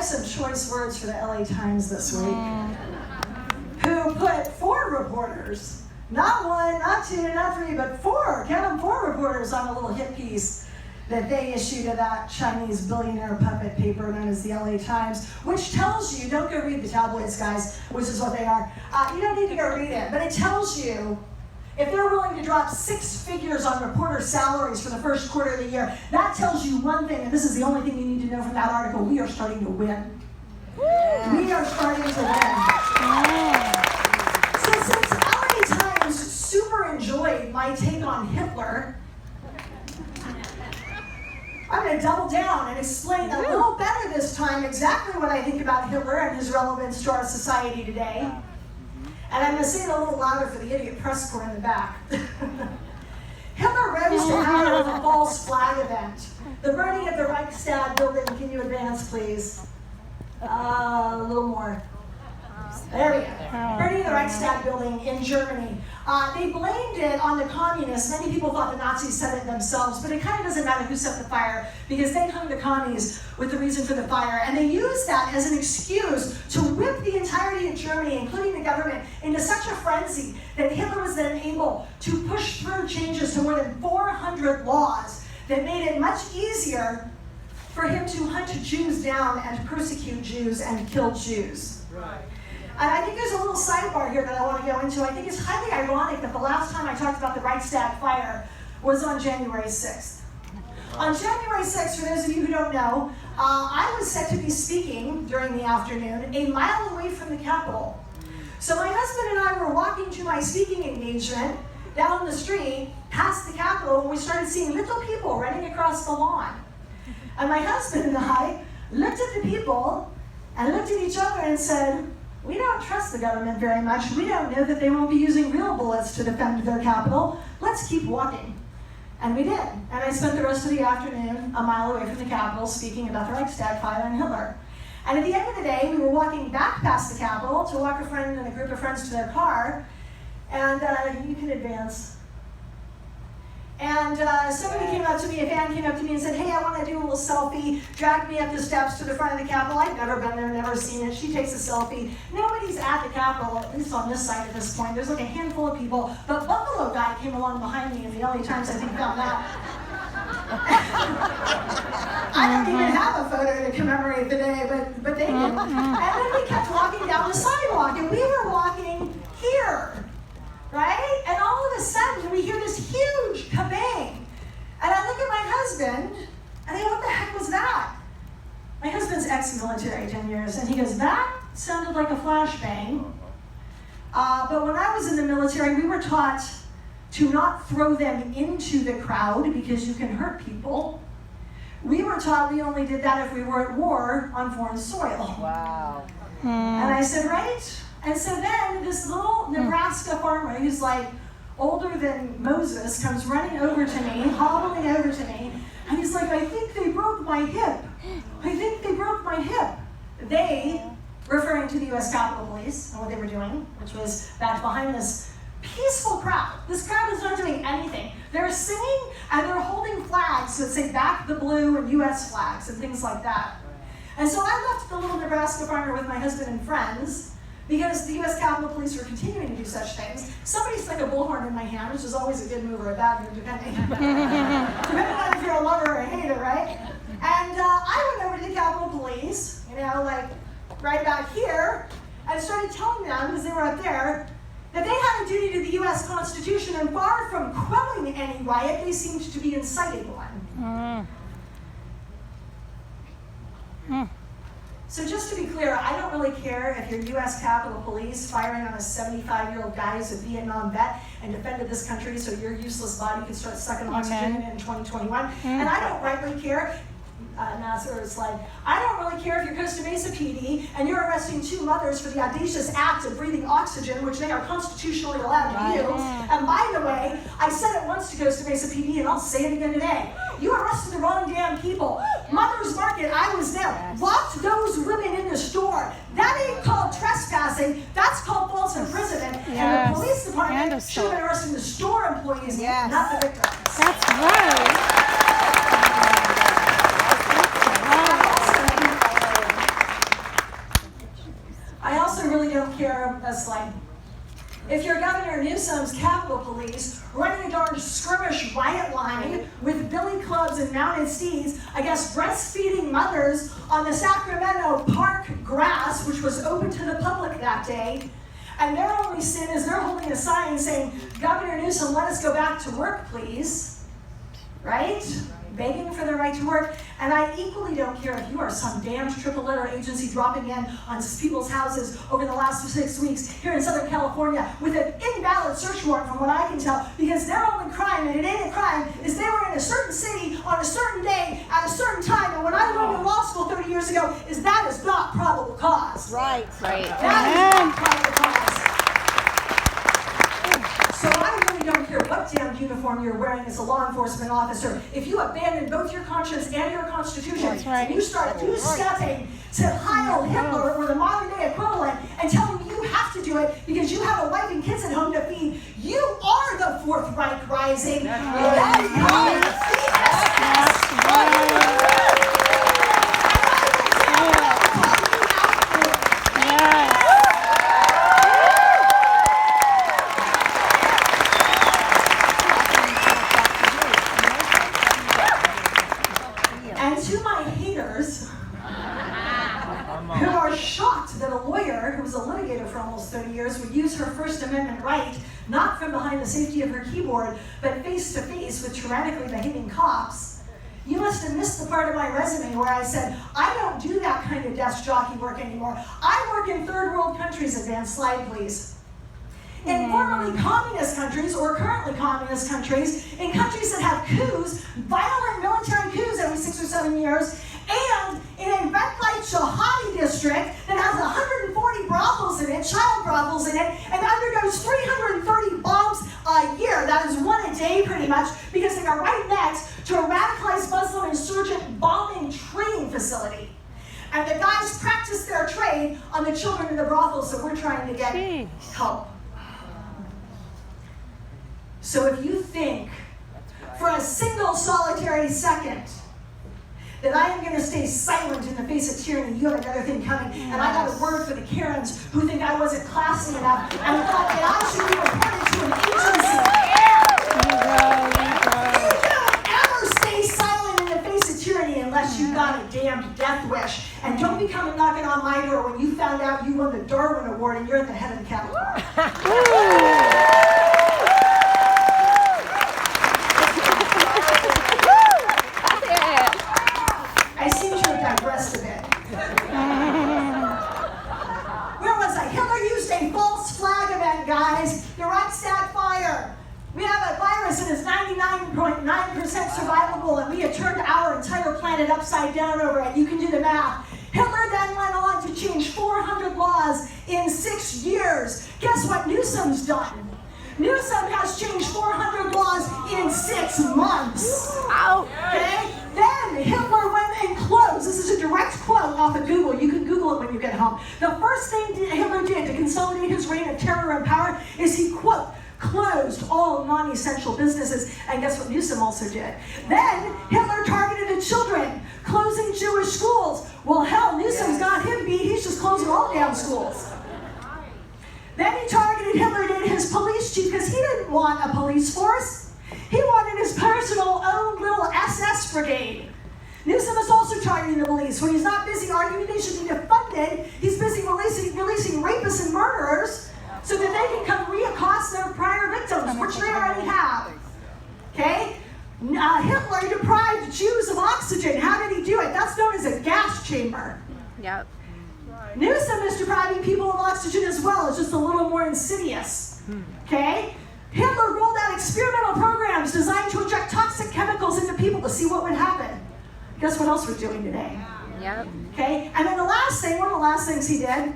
have some choice words for the LA Times this week, who put 4 reporters, not 1, not 2, not 3, but 4, count them, 4 reporters on a little hit piece that they issued to that Chinese billionaire puppet paper known as the LA Times, which tells you, don't go read the tabloids, guys, which is what they are. You don't need to go read it, but it tells you if they're willing to drop 6 figures on reporter salaries for the first quarter of the year, that tells you one thing, and this is the only thing you need to know from that article: we are starting to win. Yeah. We are starting to win. Yeah. So since LA Times super enjoyed my take on Hitler, I'm going to double down and explain a little better this time exactly what I think about Hitler and his relevance to our society today. And I'm going to say it a little louder for the idiot press corps in the back. Hitler rose to power with a false flag event. The burning of the Reichstag building. Can you advance, please? A little more. There we go. Burning the Reichstag building in Germany. They blamed it on the communists. Many people thought the Nazis set it themselves, but it kind of doesn't matter who set the fire because they hung the commies with the reason for the fire. And they used that as an excuse to whip the entirety of Germany, including the government, into such a frenzy that Hitler was then able to push through changes to more than 400 laws that made it much easier for him to hunt Jews down and persecute Jews and kill Jews. Right. And I think there's a little sidebar here that I want to go into. I think it's highly ironic that the last time I talked about the Reichstag fire was on January 6th. On January 6th, for those of you who don't know, I was set to be speaking during the afternoon a mile away from the Capitol. So my husband and I were walking to my speaking engagement down the street past the Capitol when we started seeing little people running across the lawn. And my husband and I looked at the people and looked at each other and said, "We don't trust the government very much. We don't know that they won't be using real bullets to defend their capital. Let's keep walking." And we did. And I spent the rest of the afternoon a mile away from the Capitol speaking about the Reichstag fire and Hitler. And at the end of the day, we were walking back past the Capitol to walk a friend and a group of friends to their car. And you can advance. And somebody came up to me, a fan came up to me and said, "Hey, I want to do a little selfie." Dragged me up the steps to the front of the Capitol. I've never been there, never seen it. She takes a selfie. Nobody's at the Capitol, at least on this side at this point. There's like a handful of people. But Buffalo guy came along behind me, and the LA Times, I think, found that. I don't even have a photo to commemorate the day, but they did. And then we kept walking down the sidewalk, and we were walking here. Right? And all of a sudden, we hear this huge kabang. And I look at my husband, and I go, "What the heck was that?" My husband's ex-military, 10 years, and he goes, "That sounded like a flashbang. But when I was in the military, we were taught to not throw them into the crowd because you can hurt people. We were taught we only did that if we were at war on foreign soil." Wow. And I said, "Right?" And so then this little Nebraska farmer who's like older than Moses comes running over to me, hobbling over to me, and he's like, "I think they broke my hip. I think they broke my hip." They, referring to the U.S. Capitol Police and what they were doing, which was back behind this peaceful crowd. This crowd is not doing anything. They're singing and they're holding flags that say "Back the Blue" and U.S. flags and things like that. And so I left the little Nebraska farmer with my husband and friends, because the U.S. Capitol Police were continuing to do such things. Somebody stuck a bullhorn in my hand, which is always a good move or a bad move, depending on if you're a lover or a hater, right? And I went over to the Capitol Police, like right about here, and started telling them, because they were up there, that they had a duty to the U.S. Constitution, and far from quelling any riot, they seemed to be inciting one. So just to be clear, I don't really care if you're U.S. Capitol Police firing on a 75-year-old guy who's a Vietnam vet and defended this country so your useless body can start sucking oxygen in 2021. And I don't rightly care. Nasser is like, I don't really care if you're Costa Mesa PD and you're arresting 2 mothers for the audacious act of breathing oxygen, which they are constitutionally allowed to do. And by the way, I said it once to Costa Mesa PD, and I'll say it again today. You arrested the wrong damn people. Mother's Market, I was there. Locked those women in the store. That ain't called trespassing. That's called false imprisonment. And the police department should have been arresting the store employees, not the victims. That's right. this slide. If you're Governor Newsom's Capitol Police running a darn skirmish riot line with billy clubs and mounted steeds against breastfeeding mothers on the Sacramento Park grass, which was open to the public that day, and their only sin is they're holding a sign saying, Governor Newsom, let us go back to work, please. Right? Begging for the right to work. And I equally don't care if you are some damned triple-letter agency dropping in on people's houses over the last 6 weeks here in Southern California with an invalid search warrant from what I can tell, because their only crime, and it ain't a crime, is they were in a certain city on a certain day at a certain time. And what I learned in law school 30 years ago is that is not probable cause. Right. That is not probable cause. So I really don't care what damn uniform you're wearing as a law enforcement officer. If you abandon both your conscience and your constitution, and you start two-stepping to Heil Hitler or the modern-day equivalent and telling me you have to do it because you have a wife and kids at home to feed, you are the Fourth Reich rising. Would use her First Amendment right, not from behind the safety of her keyboard, but face-to-face with tyrannically behaving cops. You must have missed the part of my resume where I said, I don't do that kind of desk jockey work anymore. I work in third world countries. Advanced slide, please. In formerly communist countries, or currently communist countries, in countries that have coups, violent military coups every 6 or 7 years, and in a red light jihadi district that has 140 brothels in it, child brothels in it, and undergoes 330 bombs a year. That is one a day pretty much, because they are right next to a radicalized Muslim insurgent bombing training facility. And the guys practice their trade on the children in the brothels, so we're trying to get help. So if you think for a single solitary second that I am going to stay silent in the face of tyranny, you have another thing coming. And I got a word for the Karens who think I wasn't classy enough and thought that I should be reported to an agency. You don't ever stay silent in the face of tyranny unless you got a damned death wish. And don't be coming knocking on my door when you found out you won the Darwin Award and you're at the head of the Capitol. That is 99.9% survivable, and we had turned our entire planet upside down over it. You can do the math. Hitler then went on to change 400 laws in 6 years. Guess what Newsom's done? Newsom has changed 400 laws in 6 months. Okay? Then Hitler went and closed. This is a direct quote off of Google. You can Google it when you get home. The first thing Hitler did to consolidate his reign of terror and power is he, quote, closed all non-essential businesses. And guess what Newsom also did? Then Hitler targeted the children, closing Jewish schools. Well, hell, Newsom's got him beat. He's just closing all damn schools. Then he targeted Hitler did his police chief because he didn't want a police force. He wanted his personal own little SS brigade. Newsom is also targeting the police. When he's not busy arguing they should be defunded, he's busy releasing rapists and murderers so that they can come reaccost their prior victims, which they already have. Okay? Hitler deprived Jews of oxygen. How did he do it? That's known as a gas chamber. Yep. Newsom is depriving people of oxygen as well. It's just a little more insidious. Okay? Hitler rolled out experimental programs designed to inject toxic chemicals into people to see what would happen. Guess what else we're doing today? Yep. Okay? And then the last thing, one of the last things he did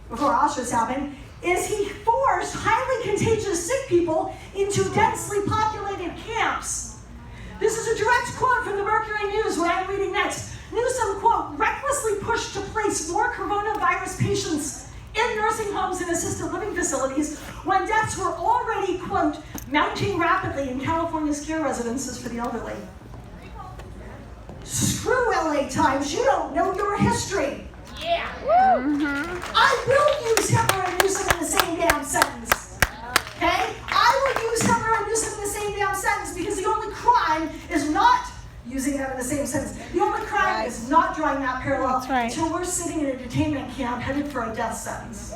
before Auschwitz happened, is he forced highly contagious sick people into densely populated camps. This is a direct quote from the Mercury News, what I'm reading next. Newsom, quote, recklessly pushed to place more coronavirus patients in nursing homes and assisted living facilities when deaths were already, quote, mounting rapidly in California's care residences for the elderly. Screw LA Times, you don't know your history. Yeah. I will use Hitler and Newsom in the crime is not using them in the same sense. The only crime is not drawing that parallel until we're sitting in a detainment camp headed for a death sentence.